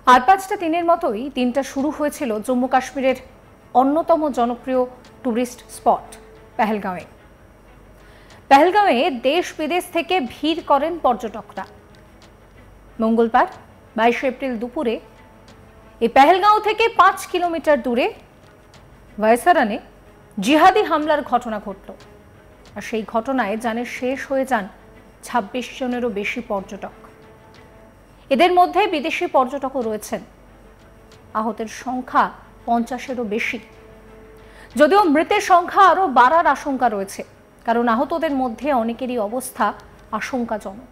আর 5টা দিনের মতোই দিনটা শুরু হয়েছিল জম্মু কাশ্মীরের অন্যতম জনপ্রিয় টুরিস্ট স্পট পেহেলগাঁওয়ে। পেহেলগাঁওয়ে দেশ বিদেশ থেকে ভিড় করেন পর্যটকরা। মঙ্গলবার 22 এপ্রিল দুপুরে এই পেহেলগাঁও থেকে 5 কিলোমিটার দূরে ভাইসারানে জিহাদি হামলার ঘটনা ঘটল। আর সেই ঘটনায় জানে শেষ হয়ে যান 26 জনেরও বেশি পর্যটক। এদের মধ্যে বিদেশি পর্যটকও রয়েছেন। আহতের সংখ্যা 50-এরও বেশি। যদিও মৃতের সংখ্যা আরও বাড়ার আশঙ্কা রয়েছে, কারণ আহতদের মধ্যে অনেকেরই অবস্থা আশঙ্কাজনক।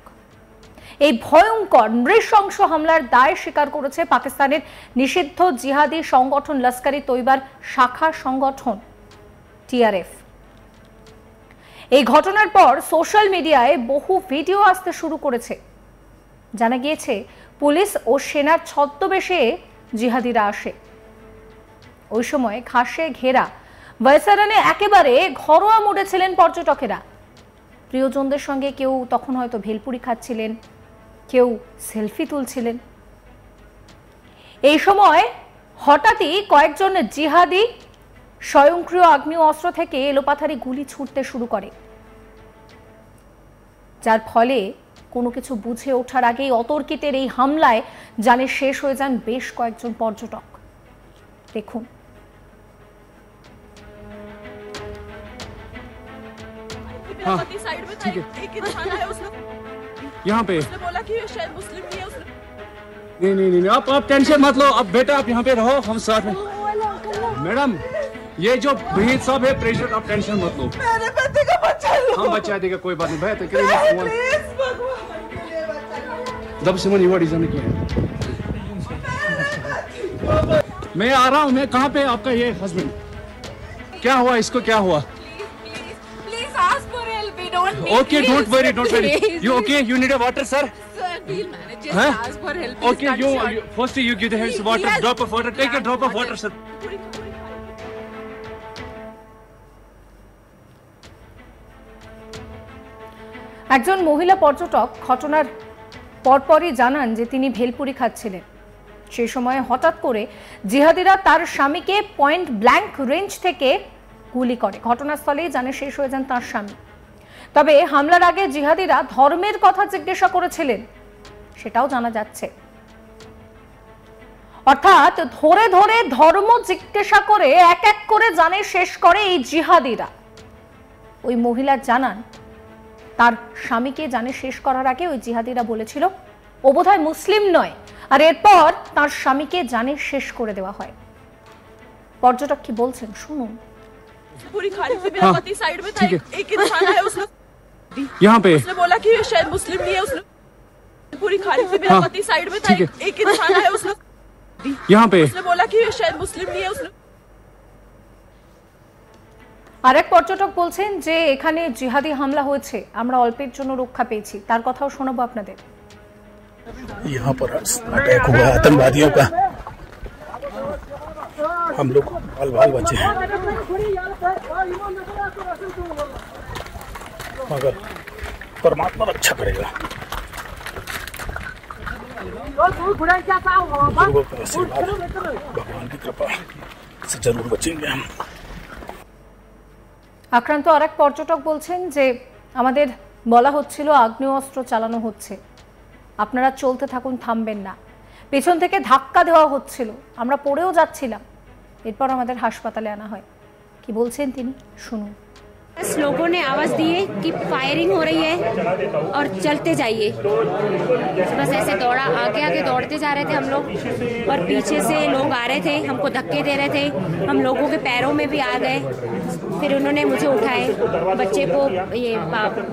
এই ভয়ঙ্কর নৃশংস হামলার দায় স্বীকার করেছে পাকিস্তানের নিষিদ্ধ জিহাদি সংগঠন লস্কর-ই তৈবার শাখা সংগঠন টিআরএফ। এই ঘটনার পর সোশ্যাল মিডিয়ায় বহু ভিডিও আসতে শুরু করেছে। জানা গিয়েছে পুলিশ ও সেনার ছদ্মবেশে জিহাদিরা আসে। ওই সময় ঘাসে ঘেরা ভাইসারানে একেবারে ঘরোয়া মোডে ছিলেন পর্যটকেরা। প্রিয়জনদের সঙ্গে কেউ তখন হয়তো ভেলপুরি খাচ্ছিলেন, কেউ সেলফি তুলছিলেন। এই সময় হঠাৎই কয়েকজন জিহাদি স্বয়ংক্রিয় আগ্নেয় অস্ত্র থেকে এলোপাথারি গুলি ছুটতে শুরু করে, যার ফলে কোনো কিছু বুঝে ওঠার আগেই অতর্কিতের এই হামলায় জানে শেষ হয়ে যান বেশ কয়েকজন পর্যটক। দেখুন। यहाँ पे उसने बोला कि शायद मुस्लिम नहीं है। उसने नहीं आप टेंशन मत लो। अब बेटा आप यहाँ पे रहो, हम साथ में। मैडम ये जो भहीद साहब है प्रेसिडेंट, आप टेंशन मत लो। मेरे बच्चे का बच्चा लो। हम बचा देगा, कोई बात नहीं। भैया जब से मन युवा डिजाइन किया है। मैं आ रहा हूँ। मैं कहाँ पे आपका ये हस्बैंड? क्या हुआ इसको, क्या हुआ? Okay, don't worry. You okay? You need a water, sir? Sir, we'll manage. Just ask for help. Okay, you first you give the hands water, drop of water. Take a drop of water, sir. একজন মহিলা পর্যটক ঘটনার পরপরই জানান যে তিনি ভেলপুরি খাচ্ছিলেন। সেই সময় হঠাৎ করে জিহাদিরা তার স্বামীকে পয়েন্ট ব্ল্যাঙ্ক রেঞ্জ থেকে গুলি করে। ঘটনাস্থলেই জানে শেষ হয়ে যান তার স্বামী। তবে হামলার আগে জিহাদিরা ধর্মের কথা জিজ্ঞাসা করেছিলেন, সেটাও জানা যাচ্ছে। অর্থাৎ ধরে ধরে ধর্ম জিজ্ঞাসা করে এক এক করে জানে শেষ করে এই জিহাদিরা। ওই মহিলা জানান তার স্বামীকে জানে শেষ করার আগে ওই জিহাদিরা বলেছিল ও বোধহয় মুসলিম নয়, আর এরপর তার স্বামীকে জানে শেষ করে দেওয়া হয়। পর্যটক কি বলছেন শুনুন। पूरी खाली से मेरा पति साइड में था, एक इंसान है उसने यहाँ पे उसने बोला कि शायद मुस्लिम नहीं है। उसने पूरी खाली से मेरा पति साइड में था, एक इंसान है उसने यहाँ पे उसने बोला कि शायद मुस्लिम नहीं है। उसने আরেক পর্যটক বলছেন যে এখানে জিহাদি হামলা হয়েছে, আমরা অল্পের জন্য রক্ষা পেয়েছি। তার কথাও শোনাবো আপনাদের। यहाँ पर अटैक हुआ आतंकवादियों का, हम लोग बाल बचे हैं, मगर परमात्मा रक्षा करेगा। भगवान की कृपा से जरूर बचेंगे हम। আক্রান্ত আরেক পর্যটক বলছেন যে আমাদের বলা হচ্ছিল আগ্নেয় অস্ত্র চালানো হচ্ছে, আপনারা চলতে থাকুন, থামবেন না। পেছন থেকে ধাক্কা দেওয়া হচ্ছিল, আমরা পড়েও যাচ্ছিলাম। এরপর আমাদের হাসপাতালে আনা হয়। কি বলছেন তিনি শুনুন। लोगों ने आवाज दी है कि फायरिंग हो रही है और चलते जाइए। बस ऐसे दौड़ा, आगे दौड़ते जा रहे थे हम लोग, और पीछे से लोग आ रहे थे, हमको धक्के दे रहे थे। हम लोगों के पैरों में भी आ गए। फिर उन्होंने मुझे उठाए, बच्चे को, ये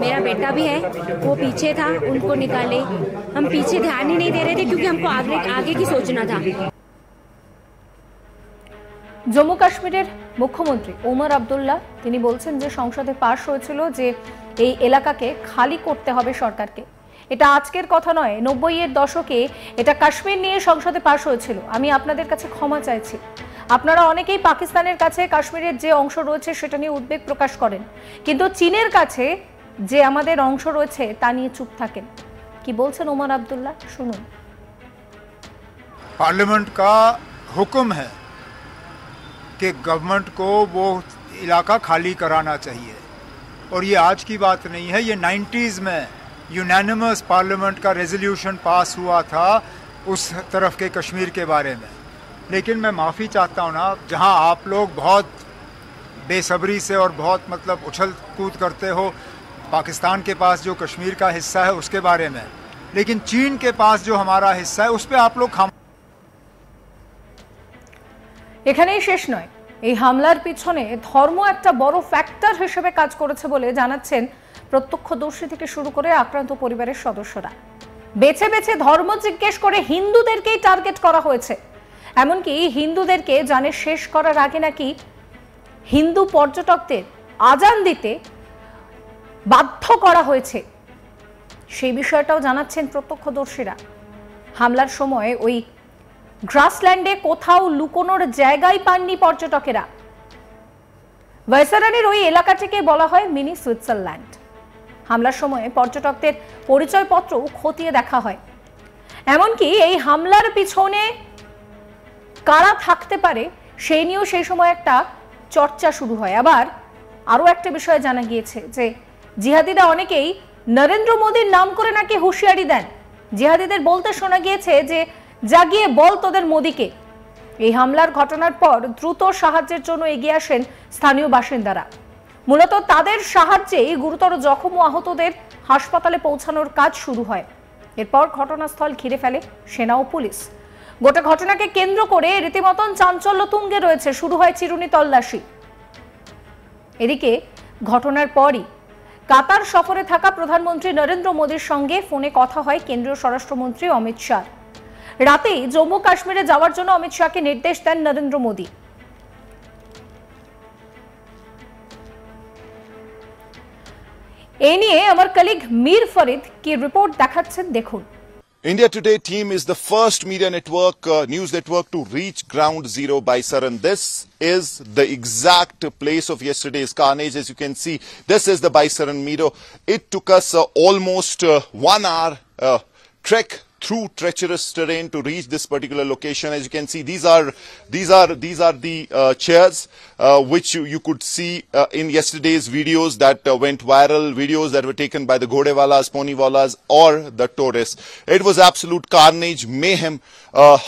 मेरा बेटा भी है वो पीछे था, उनको निकाले। हम पीछे ध्यान ही नहीं दे रहे थे क्योंकि हमको आगे की सोचना था। জম্মু কাশ্মীরের মুখ্যমন্ত্রী ওমর আবদুল্লাহ তিনি বলছেন যে সংসদে পাশ হয়েছিল যে এই এলাকাকে খালি করতে হবে সরকারকে। এটা আজকের কথা নয়, 90-এর দশকে এটা কাশ্মীর নিয়ে সংসদে পাশ হয়েছিল। আমি আপনাদের কাছে ক্ষমা চাইছি। আপনারা অনেকেই পাকিস্তানের কাছে কাশ্মীরের যে অংশ রয়েছে সেটা নিয়ে উদ্বেগ প্রকাশ করেন, কিন্তু চীনের কাছে যে আমাদের অংশ রয়েছে তা নিয়ে চুপ থাকেন। কি বলছেন ওমর আবদুল্লাহ শুনুন। पार्लियामेंट का हुक्म है कि गवर्नमेंट को वो इलाका खाली कराना चाहिए। और ये आज की बात नहीं है, ये 90s में यूनानिमस पार्लियामेंट का रेजोल्यूशन पास हुआ था उस तरफ के कश्मीर के बारे में। लेकिन मैं माफ़ी चाहता हूँ ना, जहाँ आप लोग बहुत बेसब्री से और बहुत मतलब उछल कूद करते हो पाकिस्तान के पास जो कश्मीर का हिस्सा है उसके बारे में, लेकिन चीन के पास जो हमारा हिस्सा है उस पर आप लोग এখানেই শেষ নয়, এই হামলার পিছনে ধর্ম একটা বড় ফ্যাক্টর হিসেবে কাজ করেছে বলে জানাচ্ছেন প্রত্যক্ষদর্শী থেকে শুরু করে আক্রান্ত পরিবারের সদস্যরা। বেছে বেছে ধর্ম জিজ্ঞেস করে হিন্দুদেরকেই টার্গেট করা হয়েছে। এমনকি হিন্দুদেরকে জানে শেষ করার আগে নাকি হিন্দু পর্যটকদের আজান দিতে বাধ্য করা হয়েছে, সেই বিষয়টাও জানাচ্ছেন প্রত্যক্ষদর্শীরা। হামলার সময় ওই গ্রাসল্যান্ডে কোথাও লুকোনোর জায়গাই পাননি পর্যটকেরা। ভাইসারানির ওই এলাকাটিকে বলা হয় মিনি সুইজারল্যান্ড। হামলার সময় পর্যটকদের পরিচয়পত্র খতিয়ে দেখা হয়। এমনকি এই হামলার পিছনে কারা থাকতে পারে সেই নিয়েও সেই সময় একটা চর্চা শুরু হয়। আবার আরও একটা বিষয় জানা গিয়েছে যে জিহাদিরা অনেকেই নরেন্দ্র মোদীর নাম করে নাকি হুঁশিয়ারি দেন। জিহাদিদের বলতে শোনা গিয়েছে যে জাগিয়ে বল তোদের মোদীকে। এই হামলার ঘটনার পর দ্রুত সাহায্যের জন্য এগিয়ে আসেন স্থানীয় বাসিন্দারা। মূলত তাদের সাহায্যেই গুরুতর জখম ও আহতদের হাসপাতালে পৌঁছানোর কাজ শুরু হয়। এরপর ঘটনাস্থল ঘিরে ফেলে সেনা ও পুলিশ। গোটা ঘটনাকে কেন্দ্র করে রীতিমতন চাঞ্চল্য তুঙ্গে রয়েছে, শুরু হয় চিরুনি তল্লাশি। এদিকে ঘটনার পরই কাতার সফরে থাকা প্রধানমন্ত্রী নরেন্দ্র মোদীর সঙ্গে ফোনে কথা হয় কেন্দ্রীয় স্বরাষ্ট্রমন্ত্রী অমিত শাহ। রাতেই জম্মু কাশ্মীরে যাওয়ার জন্য অমিত শাহকে নির্দেশ দেন নরেন্দ্র মোদী। এই নিয়ে আমার কলিগ মীর ফরিদ কি রিপোর্ট দেখাচ্ছেন দেখুন। India Today team is the first media network, news network to reach ground zero by Saran. This is the exact place of yesterday's carnage. As you can see, this is the Baisaran Meadow. It took us almost 1 hour trek through treacherous terrain to reach this particular location. As you can see, these are the chairs which you could see in yesterday's videos that went viral, videos that were taken by the Ghodewalas, Poniwalas or the tourists. It was absolute carnage, mayhem,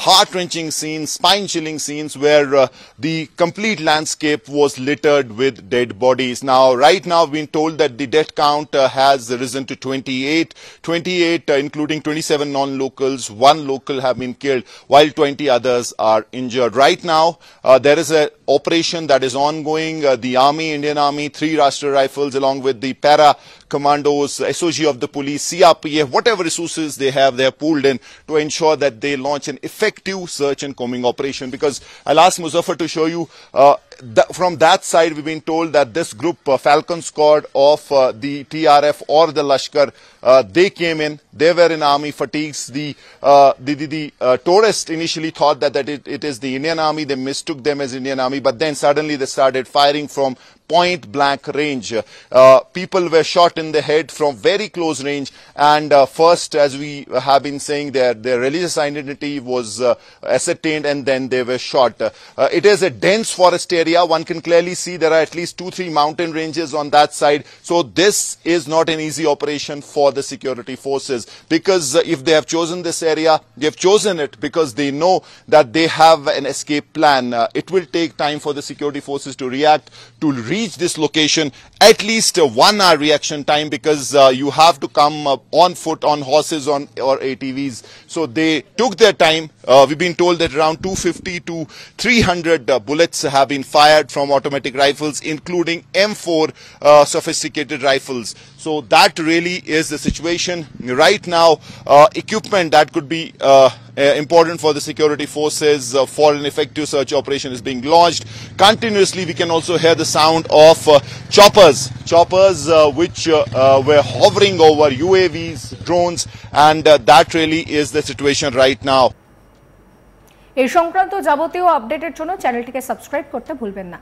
heart-wrenching scenes, spine-chilling scenes where the complete landscape was littered with dead bodies. Now, right now, we've been told that the death count has risen to 28, including 27 non-locals. 1 local have been killed, while 20 others are injured. Right now, there is an operation that is ongoing. The Army, Indian Army, 3 Rashtriya Rifles, along with the para commandos, SOG of the police, CRPF, whatever resources they have pooled in to ensure that they launch an effective search and combing operation. Because I'll ask Muzaffar to show you, from that side we've been told that this group, Falcon Squad of the TRF or the Lashkar, they came in, they were in army fatigues. The tourists initially thought that it is the Indian Army, they mistook them as Indian Army, but then suddenly they started firing from point blank range. People were shot in the head from very close range, and first, as we have been saying, their religious identity was ascertained, and then they were shot. It is a dense forest area. One can clearly see there are at least 2-3 mountain ranges on that side. So this is not an easy operation for the security forces, because if they have chosen this area, they have chosen it because they know that they have an escape plan. It will take time for the security forces to react, to reach this location, at least 1 hour reaction time, because you have to come on foot, on horses, or ATVs. So they took their time. We've been told that around 250 to 300 bullets have been fired from automatic rifles, including M4 sophisticated rifles. So that really is the situation right now. Equipment that could be important for the security forces for an effective search operation is being launched. Continuously, we can also hear the sound of choppers which were hovering over UAVs, drones, and that really is the situation right now. এই সংক্রান্ত যাবতীয় আপডেটের জন্য চ্যানেলটিকে subscribe করতে ভুলবেন না।